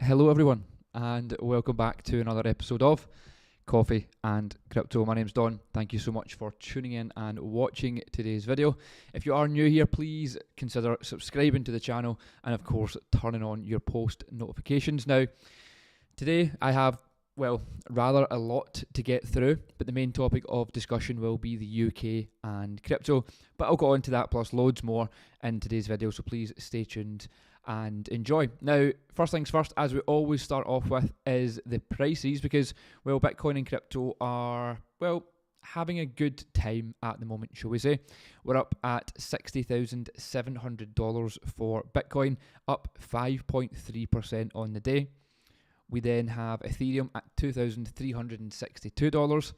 Hello everyone, and welcome back to another episode of Coffee and Crypto. My name's Don. Thank you so much for tuning in and watching today's video. If you are new here, please consider subscribing to the channel and of course turning on your post notifications. Now, today I have, rather a lot to get through, but the main topic of discussion will be the UK and crypto, but I'll go on to that plus loads more in today's video, so please stay tuned and enjoy. Now, first things first, as we always start off with, is the prices, because, Bitcoin and crypto are, having a good time at the moment, shall we say. We're up at $60,700 for Bitcoin, up 5.3% on the day. We then have Ethereum at $2,362,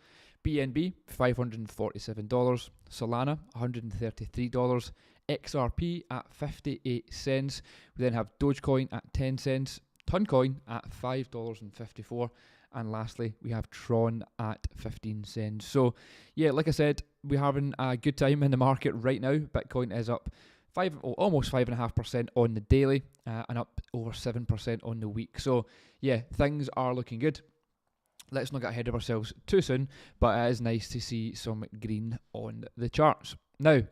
BNB $547, Solana $133, XRP at 58 cents. We then have Dogecoin at 10 cents, Toncoin at $5.54, and lastly we have Tron at 15 cents. So yeah, like I said, we're having a good time in the market right now. Bitcoin is up almost 5.5% on the daily, and up over 7% on the week. So yeah, things are looking good. Let's not get ahead of ourselves too soon, but it is nice to see some green on the charts. Now,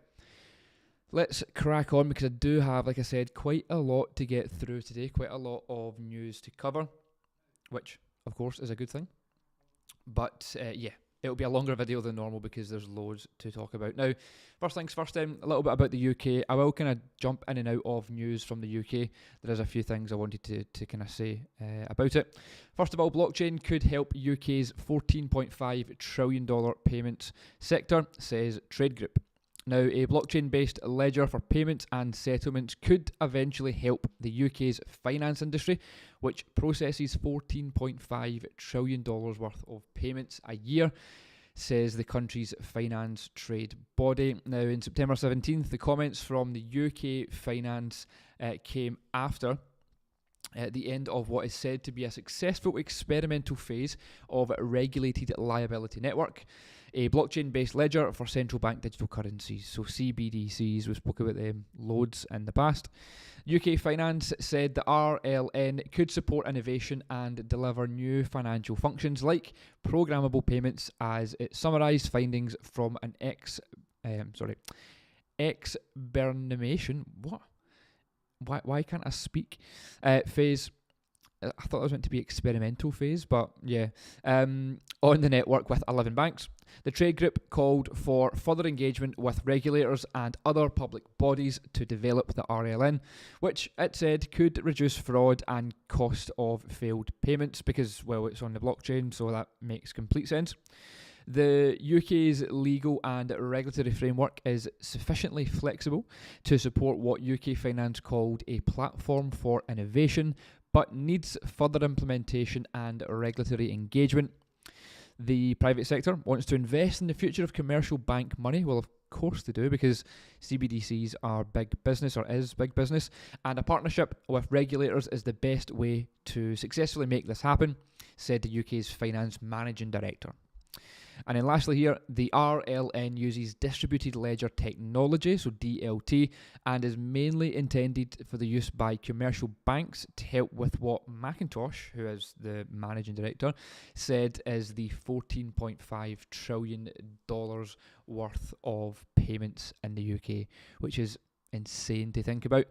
let's crack on, because I do have, like I said, quite a lot to get through today, quite a lot of news to cover, which of course is a good thing. But yeah, it'll be a longer video than normal because there's loads to talk about. Now, first things first, a little bit about the UK. I will kind of jump in and out of news from the UK. There is a few things I wanted to kind of say about it. First of all, blockchain could help UK's $14.5 trillion payments sector, says Trade Group. Now, a blockchain-based ledger for payments and settlements could eventually help the UK's finance industry, which processes $14.5 trillion worth of payments a year, says the country's finance trade body. Now, in September 17th, the comments from the UK finance came after the end of what is said to be a successful experimental phase of a regulated liability network, a blockchain-based ledger for central bank digital currencies, so CBDCs. We spoke about them loads in the past. UK Finance said the RLN could support innovation and deliver new financial functions like programmable payments, as it summarised findings from an experimentation. What? Why can't I speak? Phase. I thought it was meant to be experimental phase, but yeah, on the network with 11 banks. The trade group called for further engagement with regulators and other public bodies to develop the RLN, which it said could reduce fraud and cost of failed payments because, it's on the blockchain, so that makes complete sense. The UK's legal and regulatory framework is sufficiently flexible to support what UK Finance called a platform for innovation, but needs further implementation and regulatory engagement. The private sector wants to invest in the future of commercial bank money. Well, of course they do, because CBDCs are big business, or is big business, and a partnership with regulators is the best way to successfully make this happen, said the UK's finance managing director. And then lastly here, the RLN uses distributed ledger technology, so DLT, and is mainly intended for the use by commercial banks to help with what McIntosh, who is the managing director, said is the $14.5 trillion worth of payments in the UK, which is insane to think about.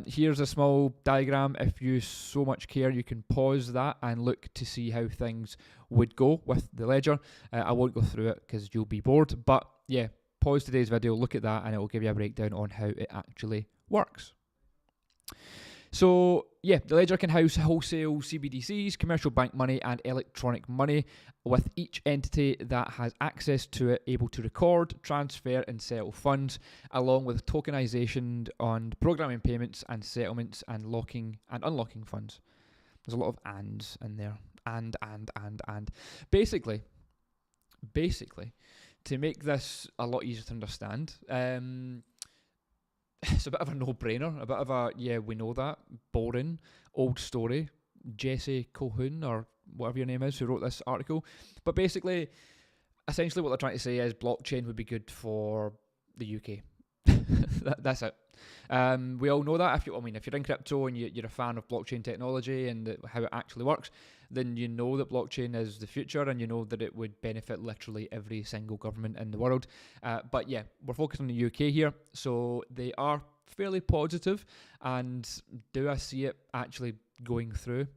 Here's a small diagram. If you so much care, you can pause that and look to see how things would go with the ledger. I won't go through it because you'll be bored, but yeah, pause today's video, look at that, and it will give you a breakdown on how it actually works. So yeah, the ledger can house wholesale CBDCs, commercial bank money, and electronic money, with each entity that has access to it able to record, transfer, and settle funds, along with tokenization on programming payments and settlements and locking and unlocking funds. There's a lot of ands in there. And. Basically, to make this a lot easier to understand, it's a bit of a no-brainer, a bit of a, yeah, we know that, boring, old story. Jesse Colquhoun, or whatever your name is, who wrote this article. But basically, essentially what they're trying to say is blockchain would be good for the UK. That's it. We all know that. If you're in crypto and you're a fan of blockchain technology and how it actually works, then you know that blockchain is the future, and you know that it would benefit literally every single government in the world. But yeah, we're focused on the UK here, so they are fairly positive. And do I see it actually going through?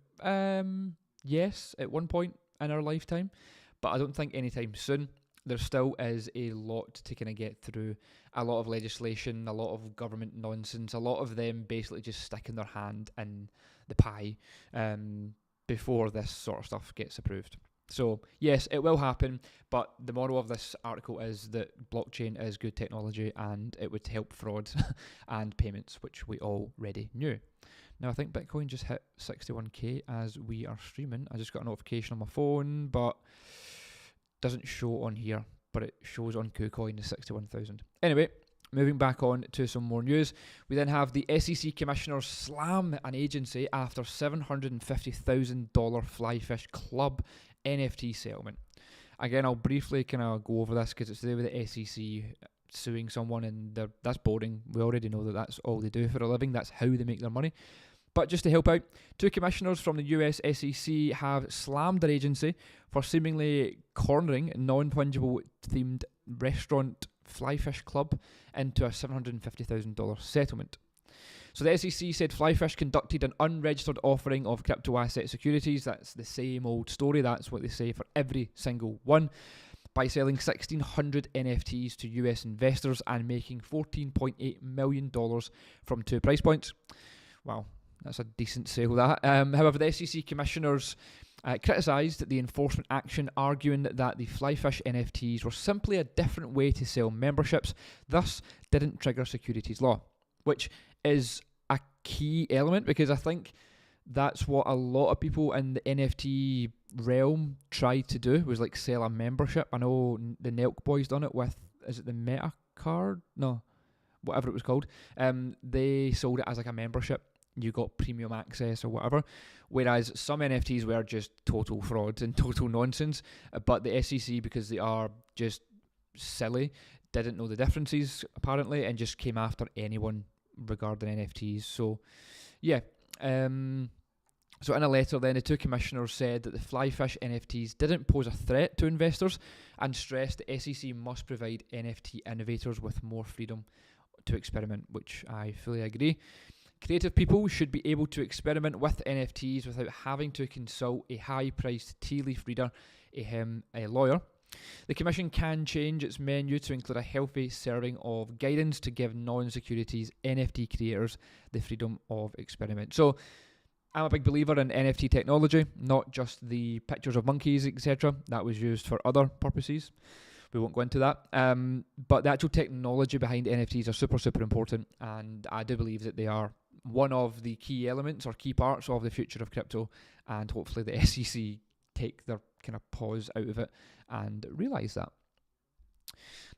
Yes, at one point in our lifetime, but I don't think anytime soon. There still is a lot to kind of get through, a lot of legislation, a lot of government nonsense, a lot of them basically just sticking their hand in the pie before this sort of stuff gets approved. So yes, it will happen, but the moral of this article is that blockchain is good technology and it would help fraud and payments, which we already knew. Now I think Bitcoin just hit 61k as we are streaming. I just got a notification on my phone, but doesn't show on here, but it shows on KuCoin as 61,000. Anyway, moving back on to some more news. We then have the SEC commissioners slam an agency after $750,000 Flyfish Club NFT settlement. Again, I'll briefly kind of go over this because it's to do with the SEC suing someone, and that's boring. We already know that that's all they do for a living. That's how they make their money. But just to help out, 2 commissioners from the US SEC have slammed their agency for seemingly cornering non-fungible themed restaurant Flyfish Club into a $750,000 settlement. So the SEC said Flyfish conducted an unregistered offering of crypto asset securities. That's the same old story. That's what they say for every single one. By selling 1,600 NFTs to US investors and making $14.8 million from 2 price points. Wow. That's a decent sale, that. However, the SEC commissioners criticised the enforcement action, arguing that the Flyfish NFTs were simply a different way to sell memberships, thus didn't trigger securities law, which is a key element because I think that's what a lot of people in the NFT realm tried to do, was like sell a membership. I know the Nelk Boys done it with, is it the Meta card? No, whatever it was called. They sold it as like a membership. You got premium access or whatever, whereas some NFTs were just total fraud and total nonsense, but the SEC, because they are just silly, didn't know the differences apparently and just came after anyone regarding NFTs. So yeah, so in a letter then, the 2 commissioners said that the Flyfish NFTs didn't pose a threat to investors and stressed the SEC must provide NFT innovators with more freedom to experiment, which I fully agree. Creative people should be able to experiment with NFTs without having to consult a high-priced tea leaf reader, a lawyer. The Commission can change its menu to include a healthy serving of guidance to give non-securities NFT creators the freedom of experiment. So I'm a big believer in NFT technology, not just the pictures of monkeys, etc. That was used for other purposes. We won't go into that. But the actual technology behind NFTs are super, super important, and I do believe that they are one of the key elements or key parts of the future of crypto, and hopefully the SEC take their kind of pause out of it and realise that.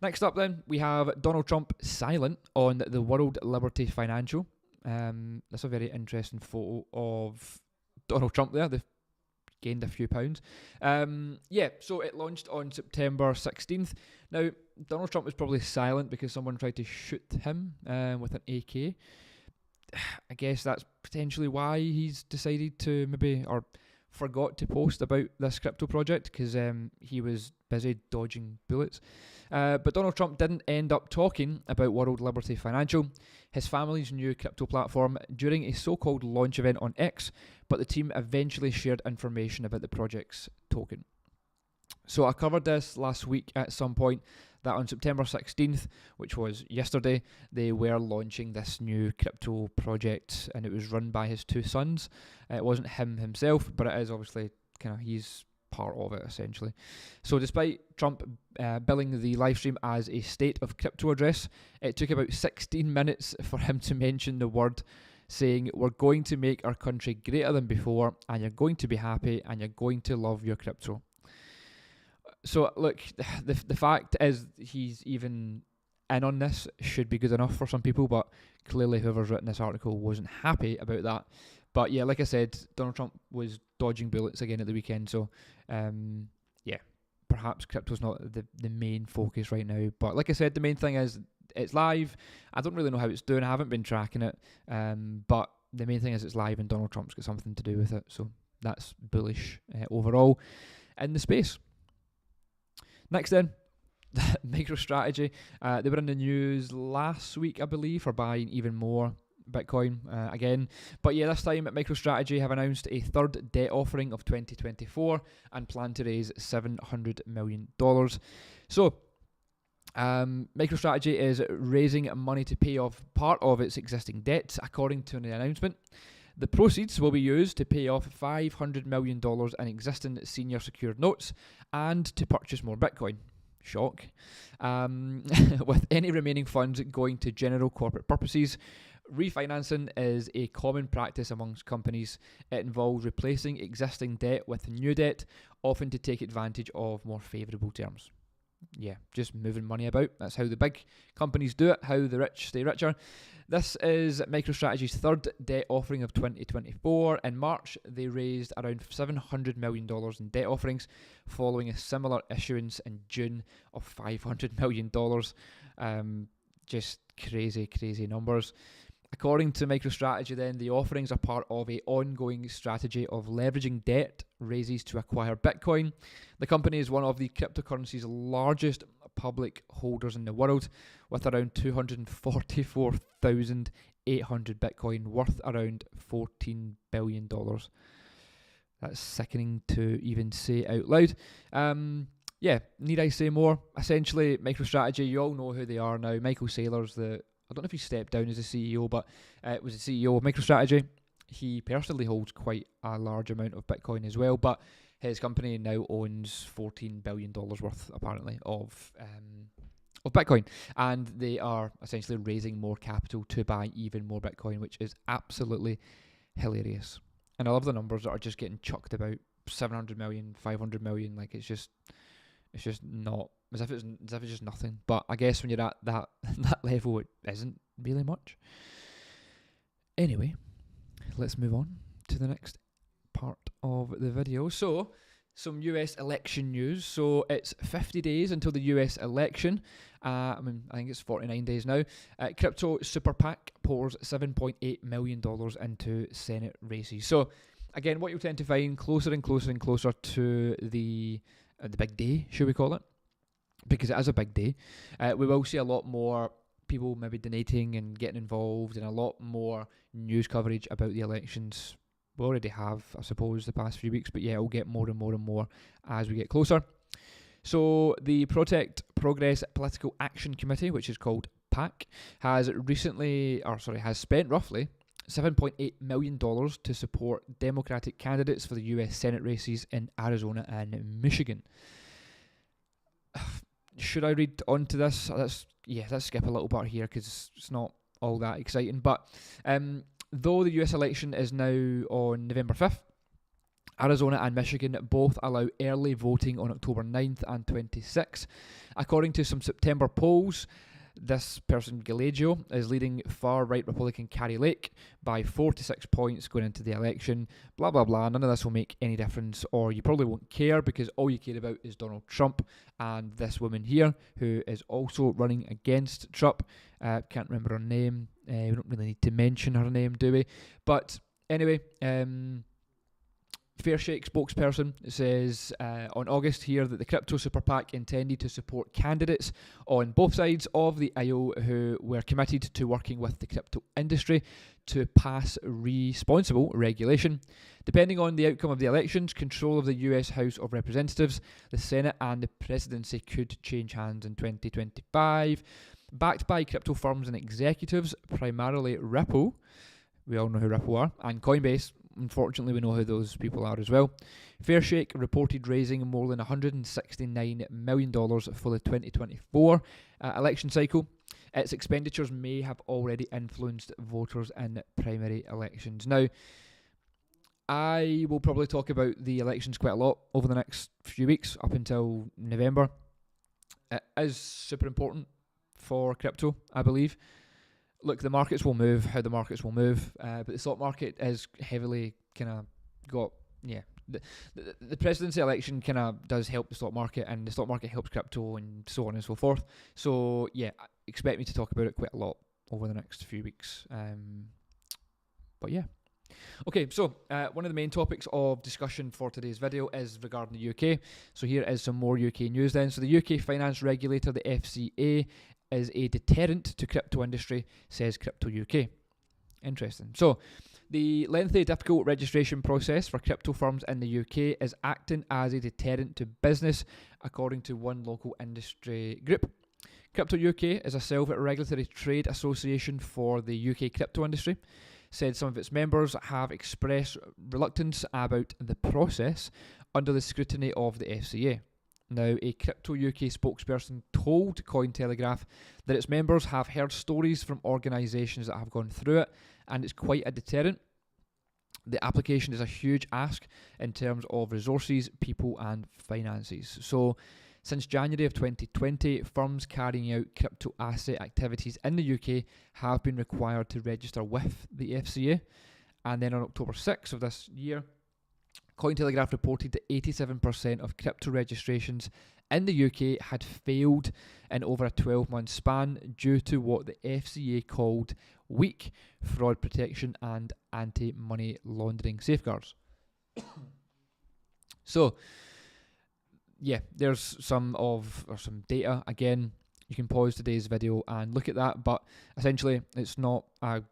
Next up then, we have Donald Trump silent on the World Liberty Financial. That's a very interesting photo of Donald Trump there. They've gained a few pounds. So it launched on September 16th. Now, Donald Trump was probably silent because someone tried to shoot him with an AK. I guess that's potentially why he's decided to maybe, or forgot to post about this crypto project, because he was busy dodging bullets. But Donald Trump didn't end up talking about World Liberty Financial, his family's new crypto platform, during a so-called launch event on X, but the team eventually shared information about the project's token. So I covered this last week at some point, that on September 16th, which was yesterday, they were launching this new crypto project, and it was run by his 2 sons. It wasn't him himself, but it is obviously kind of, he's part of it essentially. So despite Trump billing the live stream as a State of Crypto address, it took about 16 minutes for him to mention the word, saying, "We're going to make our country greater than before, and you're going to be happy, and you're going to love your crypto." So look, the fact is he's even in on this should be good enough for some people, but clearly whoever's written this article wasn't happy about that. But yeah, like I said, Donald Trump was dodging bullets again at the weekend, so perhaps crypto's not the main focus right now. But like I said, the main thing is it's live. I don't really know how it's doing. I haven't been tracking it. But the main thing is it's live and Donald Trump's got something to do with it. So that's bullish overall in the space. Next then, MicroStrategy. They were in the news last week, I believe, for buying even more Bitcoin again. But yeah, this time MicroStrategy have announced a third debt offering of 2024 and plan to raise $700 million. So MicroStrategy is raising money to pay off part of its existing debt, according to an announcement. The proceeds will be used to pay off $500 million in existing senior secured notes and to purchase more Bitcoin. Shock. With any remaining funds going to general corporate purposes. Refinancing is a common practice amongst companies. It involves replacing existing debt with new debt, often to take advantage of more favourable terms. Yeah, just moving money about. That's how the big companies do it, how the rich stay richer. This is MicroStrategy's third debt offering of 2024. In March, they raised around $700 million in debt offerings, following a similar issuance in June of $500 million. Just crazy, crazy numbers. According to MicroStrategy then, the offerings are part of an ongoing strategy of leveraging debt raises to acquire Bitcoin. The company is one of the cryptocurrency's largest public holders in the world, with around 244,800 Bitcoin worth around $14 billion. That's sickening to even say out loud. Yeah, need I say more? Essentially, MicroStrategy, you all know who they are now. Michael Saylor's I don't know if he stepped down as a CEO, but was the CEO of MicroStrategy. He personally holds quite a large amount of Bitcoin as well, but his company now owns $14 billion worth, apparently, of Bitcoin. And they are essentially raising more capital to buy even more Bitcoin, which is absolutely hilarious. And I love the numbers that are just getting chucked about. 700 million, 500 million, like it's just not, as if it's just nothing. But I guess when you're at that level, it isn't really much. Anyway, let's move on to the next part of the video. So, some US election news. So, it's 50 days until the US election. I think it's 49 days now. Crypto Super PAC pours $7.8 million into Senate races. So, again, what you'll tend to find closer and closer and closer to the big day, should we call it? Because it is a big day. We will see a lot more people maybe donating and getting involved, and a lot more news coverage about the elections. We already have, I suppose, the past few weeks, but yeah, it'll get more and more and more as we get closer. So the Protect Progress Political Action Committee, which is called PAC, has spent roughly $7.8 million to support Democratic candidates for the US Senate races in Arizona and Michigan. Should I read on to this? Let's skip a little part here because it's not all that exciting. But though the US election is now on November 5th, Arizona and Michigan both allow early voting on October 9th and 26th. According to some September polls, this person, GLASGOW, is leading far-right Republican Carrie Lake by 4 to 6 points going into the election. Blah, blah, blah. None of this will make any difference, or you probably won't care because all you care about is Donald Trump and this woman here who is also running against Trump. Can't remember her name. We don't really need to mention her name, do we? But anyway, Fairshake spokesperson says on August here that the Crypto Super PAC intended to support candidates on both sides of the aisle who were committed to working with the crypto industry to pass responsible regulation. Depending on the outcome of the elections, control of the US House of Representatives, the Senate and the presidency could change hands in 2025. Backed by crypto firms and executives, primarily Ripple, we all know who Ripple are, and Coinbase. Unfortunately, we know who those people are as well. Fairshake reported raising more than $169 million for the 2024 election cycle. Its expenditures may have already influenced voters in primary elections. Now, I will probably talk about the elections quite a lot over the next few weeks up until November. It is super important for crypto, I believe. Look, the markets will move how the markets will move, but the stock market is heavily kind of got, the presidency election kind of does help the stock market, and the stock market helps crypto and so on and so forth. So, yeah, expect me to talk about it quite a lot over the next few weeks. But yeah. Okay, so one of the main topics of discussion for today's video is regarding the UK. So here is some more UK news then. So the UK finance regulator, the FCA, is a deterrent to crypto industry, says Crypto UK. Interesting. So the lengthy, difficult registration process for crypto firms in the UK is acting as a deterrent to business, according to one local industry group. Crypto UK is a self-regulatory trade association for the UK crypto industry. Said some of its members have expressed reluctance about the process under the scrutiny of the FCA. Now, a Crypto UK spokesperson told Cointelegraph that its members have heard stories from organisations that have gone through it, and it's quite a deterrent. The application is a huge ask in terms of resources, people and finances. So, since January of 2020, firms carrying out crypto asset activities in the UK have been required to register with the FCA. And then on October 6th of this year, Cointelegraph reported that 87% of crypto registrations in the UK had failed in over a 12-month span due to what the FCA called weak fraud protection and anti-money laundering safeguards. So, yeah, there's some data. Again, you can pause today's video and look at that, but essentially it's not a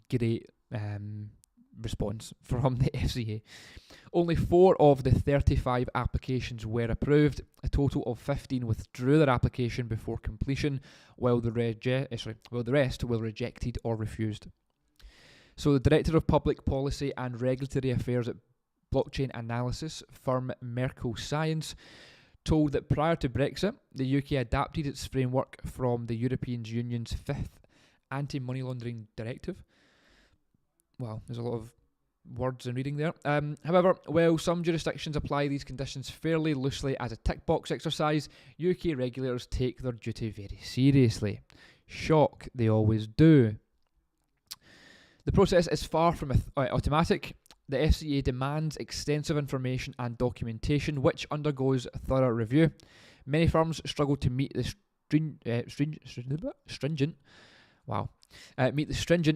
great response from the FCA. Only 4 of the 35 applications were approved. A total of 15 withdrew their application before completion, while the rest were rejected or refused. So the Director of Public Policy and Regulatory Affairs at blockchain analysis firm Merkle Science told that prior to Brexit, the UK adapted its framework from the European Union's 5th Anti-Money Laundering Directive. Wow, there's a lot of words in reading there. However, while some jurisdictions apply these conditions fairly loosely as a tick box exercise, UK regulators take their duty very seriously. Shock, they always do. The process is far from automatic. The FCA demands extensive information and documentation, which undergoes thorough review. Many firms struggle to meet the stringent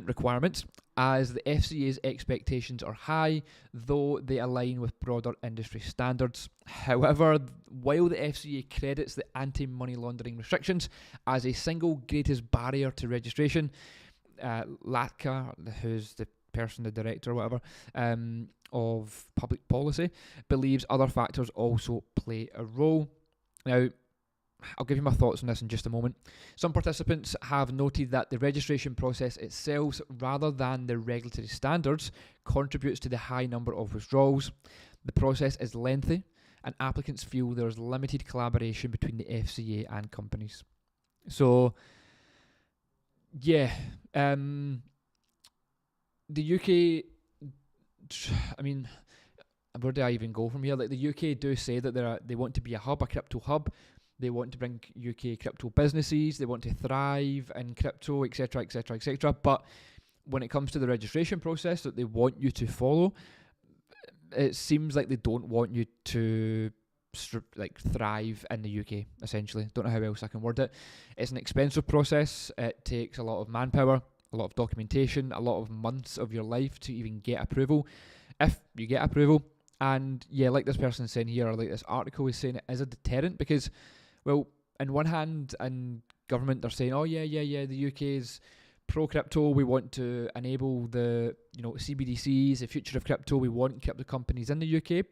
requirements, as the FCA's expectations are high, though they align with broader industry standards. However, while the FCA credits the anti-money laundering restrictions as a single greatest barrier to registration, Latka, who's the director or whatever, of public policy, believes other factors also play a role. Now, I'll give you my thoughts on this in just a moment. Some participants have noted that the registration process itself, rather than the regulatory standards, contributes to the high number of withdrawals. The process is lengthy, and applicants feel there is limited collaboration between the FCA and companies. So, yeah, the UK, I mean, where do I even go from here? Like, the UK do say that they want to be a crypto hub. They want to bring UK crypto businesses. They want to thrive in crypto, etc., etc., etc. But when it comes to the registration process that they want you to follow, it seems like they don't want you to thrive in the UK, essentially. Don't know how else I can word it. It's an expensive process. It takes a lot of manpower, a lot of documentation, a lot of months of your life to even get approval. If you get approval, and yeah, like this person is saying here, or like this article is saying, it is a deterrent because, well, in one hand, in government, they're saying, oh yeah, the UK is pro-crypto, we want to enable the, CBDCs, the future of crypto, we want crypto companies in the UK,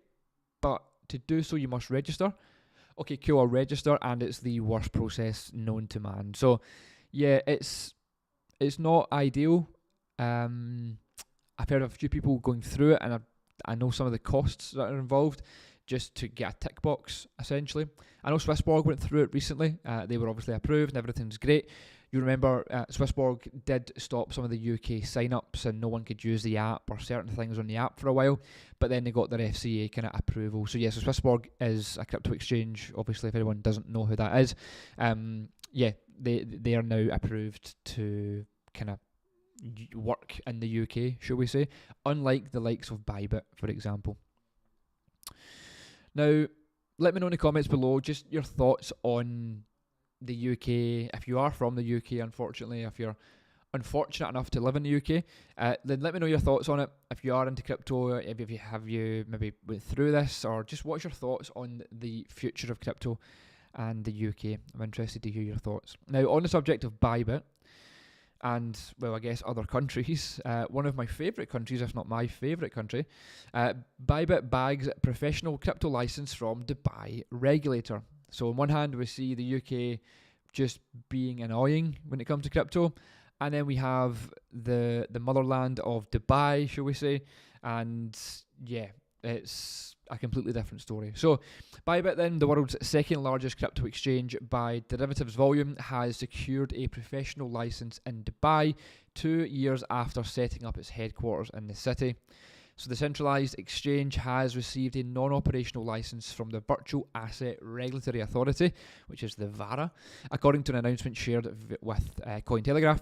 but to do so, you must register. Okay, cool, I'll register, and it's the worst process known to man. So, yeah, it's not ideal. I've heard of a few people going through it, and I know some of the costs that are involved just to get a tick box, essentially. I know Swissborg went through it recently. They were obviously approved and everything's great. You remember Swissborg did stop some of the UK sign-ups and no one could use the app or certain things on the app for a while, but then they got their FCA kind of approval. So yes, so Swissborg is a crypto exchange, obviously, if anyone doesn't know who that is. They are now approved to kind of work in the UK, shall we say, unlike the likes of Bitget, for example. Now, let me know in the comments below just your thoughts on the UK, if you are from the UK, unfortunately, if you're unfortunate enough to live in the UK, then let me know your thoughts on it. If you are into crypto, if you have you maybe went through this, or just what's your thoughts on the future of crypto and the UK. I'm interested to hear your thoughts. Now, on the subject of Bybit, and, well, I guess other countries, one of my favourite countries, if not my favourite country, Bybit bags professional crypto license from Dubai regulator. So on one hand, we see the UK just being annoying when it comes to crypto, and then we have the motherland of Dubai, shall we say, and yeah, it's a completely different story. So Bybit, then, the world's second largest crypto exchange by derivatives volume, has secured a professional license in Dubai 2 years after setting up its headquarters in the city. So the centralised exchange has received a non-operational license from the Virtual Asset Regulatory Authority, which is the VARA, according to an announcement shared with Cointelegraph.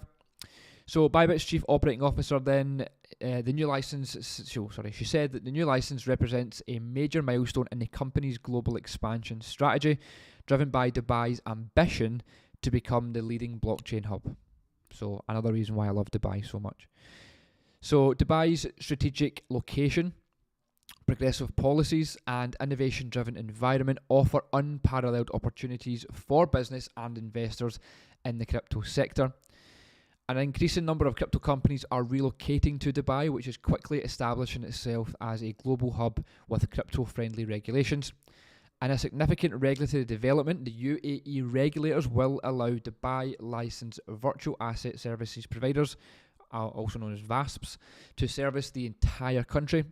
So Bybit's chief operating officer then, she said that the new license represents a major milestone in the company's global expansion strategy, driven by Dubai's ambition to become the leading blockchain hub. So another reason why I love Dubai so much. So Dubai's strategic location, progressive policies, and innovation-driven environment offer unparalleled opportunities for business and investors in the crypto sector. An increasing number of crypto companies are relocating to Dubai, which is quickly establishing itself as a global hub with crypto-friendly regulations. And a significant regulatory development, the UAE regulators will allow Dubai licensed virtual asset services providers, also known as VASPs, to service the entire country.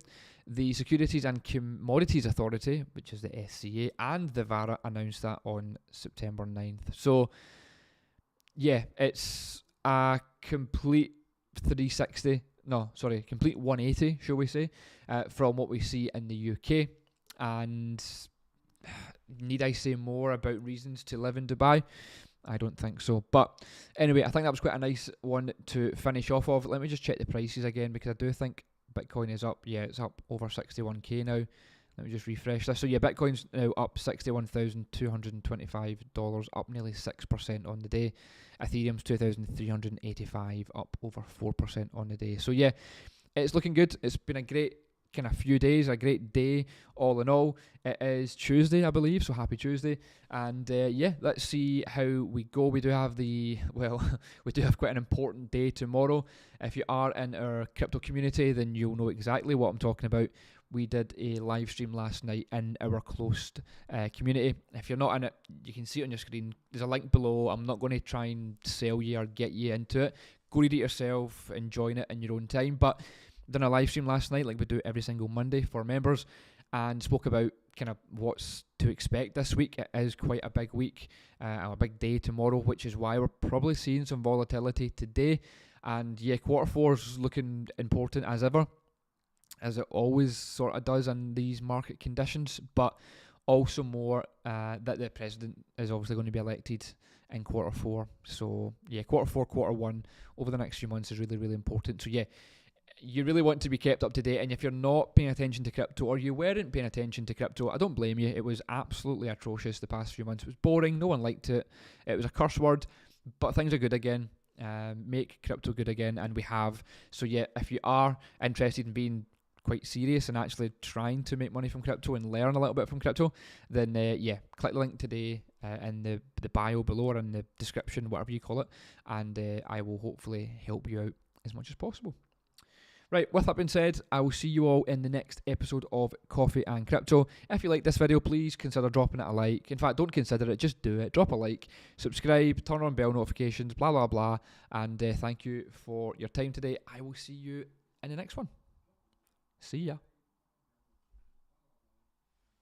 The Securities and Commodities Authority, which is the SCA, and the VARA announced that on September 9th. So, yeah, it's a complete 180, shall we say, from what we see in the UK. And need I say more about reasons to live in Dubai? I don't think so. But anyway, I think that was quite a nice one to finish off of. Let me just check the prices again, because I do think Bitcoin is up. Yeah, it's up over 61k now. Let me just refresh this. So yeah, Bitcoin's now up $61,225, up nearly 6% on the day. Ethereum's 2,385, up over 4% on the day. So yeah, it's looking good. It's been a great kind of few days, a great day all in all. It is Tuesday, I believe, so happy Tuesday. And yeah, let's see how we go. We do have we do have quite an important day tomorrow. If you are in our crypto community, then you'll know exactly what I'm talking about. We did a live stream last night in our closed community. If you're not in it, you can see it on your screen. There's a link below. I'm not going to try and sell you or get you into it. Go read it yourself, enjoy it in your own time. But done a live stream last night, like we do every single Monday for members, and spoke about kind of what's to expect this week. It is quite a big week, a big day tomorrow, which is why we're probably seeing some volatility today. And yeah, quarter four is looking important as ever, as it always sort of does in these market conditions, but also more that the president is obviously going to be elected in quarter four. So yeah, quarter four, quarter one over the next few months is really, really important. So yeah, you really want to be kept up to date, and if you're not paying attention to crypto, or you weren't paying attention to crypto, I don't blame you. It was absolutely atrocious the past few months. It was boring, no one liked it, it was a curse word, but things are good again. Make crypto good again, and we have. So yeah, if you are interested in being quite serious and actually trying to make money from crypto and learn a little bit from crypto, then yeah, click the link today in the bio below, or in the description, whatever you call it, and I will hopefully help you out as much as possible. Right, with that being said, I will see you all in the next episode of Coffee and Crypto. If you like this video, please consider dropping it a like. In fact, don't consider it, just do it. Drop a like, subscribe, turn on bell notifications, blah, blah, blah. And thank you for your time today. I will see you in the next one. See ya.